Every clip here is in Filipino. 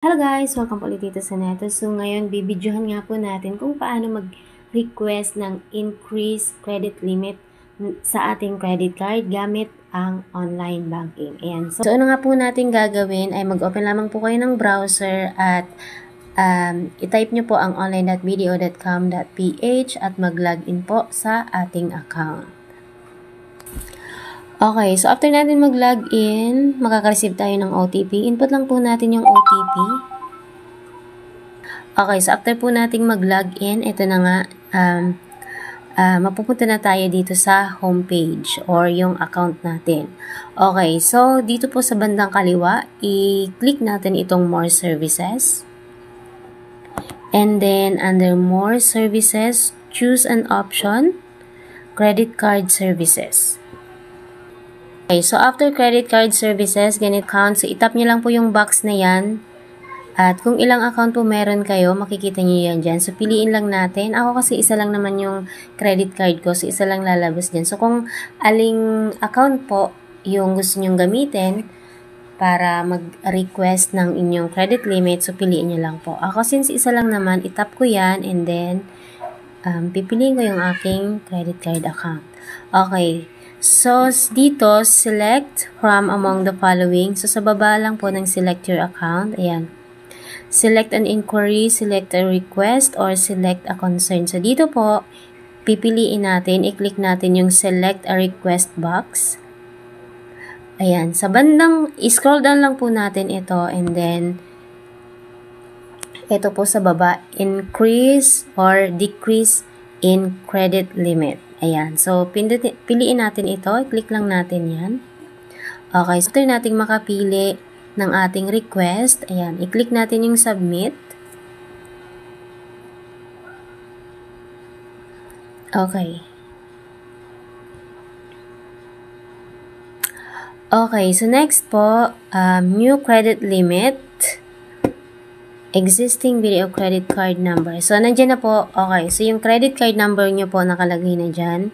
Hello guys! Welcome po ulit dito sa Neto. So ngayon, bibidyohan nga po natin kung paano mag-request ng increased credit limit sa ating credit card gamit ang online banking. Ayan. So ano nga po natin gagawin ay mag-open lamang po kayo ng browser at i-type nyo po ang online.video.com.ph at mag-login po sa ating account. Okay, so after natin mag-login, makaka-receive tayo ng OTP. Input lang po natin yung OTP. Okay, so after po nating mag-login, ito na nga, mapupunta na tayo dito sa homepage or yung account natin. Okay, so dito po sa bandang kaliwa, i-click natin itong More Services. And then, under More Services, choose an option, Credit Card Services. Okay, so after credit card services, ganit account, so itap nyo lang po yung box na yan. At kung ilang account po meron kayo, makikita nyo yan dyan. So piliin lang natin. Ako kasi isa lang naman yung credit card ko, so isa lang lalabas dyan. So kung aling account po yung gusto nyong gamitin para mag-request ng inyong credit limit, so piliin nyo lang po. Ako since isa lang naman, itap ko yan and then pipiliin ko yung aking credit card account. Okay. So, dito, select from among the following. So, sa baba lang po ng select your account. Ayan. Select an inquiry, select a request, or select a concern. So, dito po, pipiliin natin, i-click natin yung select a request box. Ayan. Sa bandang, i-scroll down lang po natin ito and then, ito po sa baba, increase or decrease in credit limit. Ayan. So, piliin natin ito. I-click lang natin yan. Okay. So, after nating makapili ng ating request, ayan. I-click natin yung submit. Okay. Okay. So, next po, new credit limit. Existing video credit card number. So, nandiyan na po. Okay. So, yung credit card number nyo po nakalagay na dyan.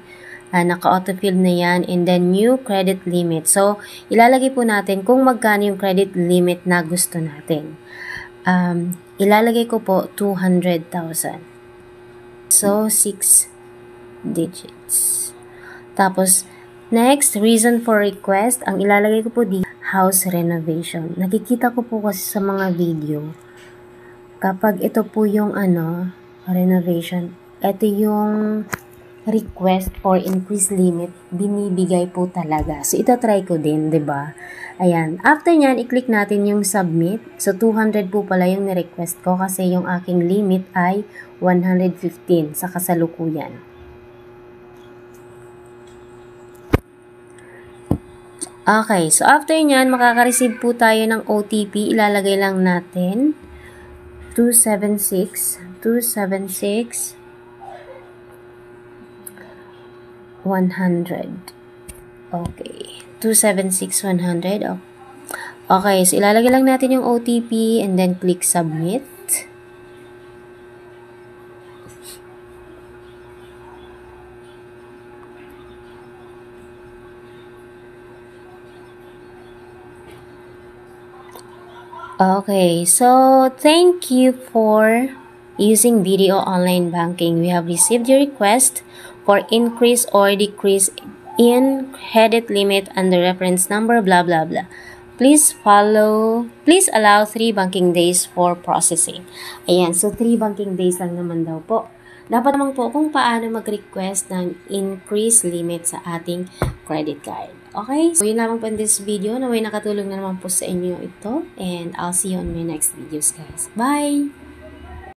Naka-autofill na yan. And then, new credit limit. So, ilalagay po natin kung magkano yung credit limit na gusto natin. Ilalagay ko po 200,000. So, 6 digits. Tapos, next, reason for request. Ang ilalagay ko po dito, house renovation. Nakikita ko po kasi sa mga video, kapag ito po yung renovation, ito yung request for increased limit, binibigay po talaga. So, ito try ko din, 'di ba? Ayan. After nyan, i-click natin yung submit. So, 200 po pala yung ni-request ko kasi yung aking limit ay 115 sa kasalukuyan. Okay. So, after nyan, makaka-receive po tayo ng OTP. Ilalagay lang natin 276 100. Okay. 276 100. Okay. So, ilalagay lang natin yung OTP and then click submit. Okay, so thank you for using video online banking. We have received your request for increase or decrease in credit limit under reference number blah blah blah. Please allow 3 banking days for processing. Ayan, so 3 banking days lang naman daw po. Dapat naman po kung paano mag-request ng increase limit sa ating credit card. Okay? So, yun lamang po in this video. Naway nakatulong na naman po sa inyo ito. And I'll see you on my next videos, guys. Bye!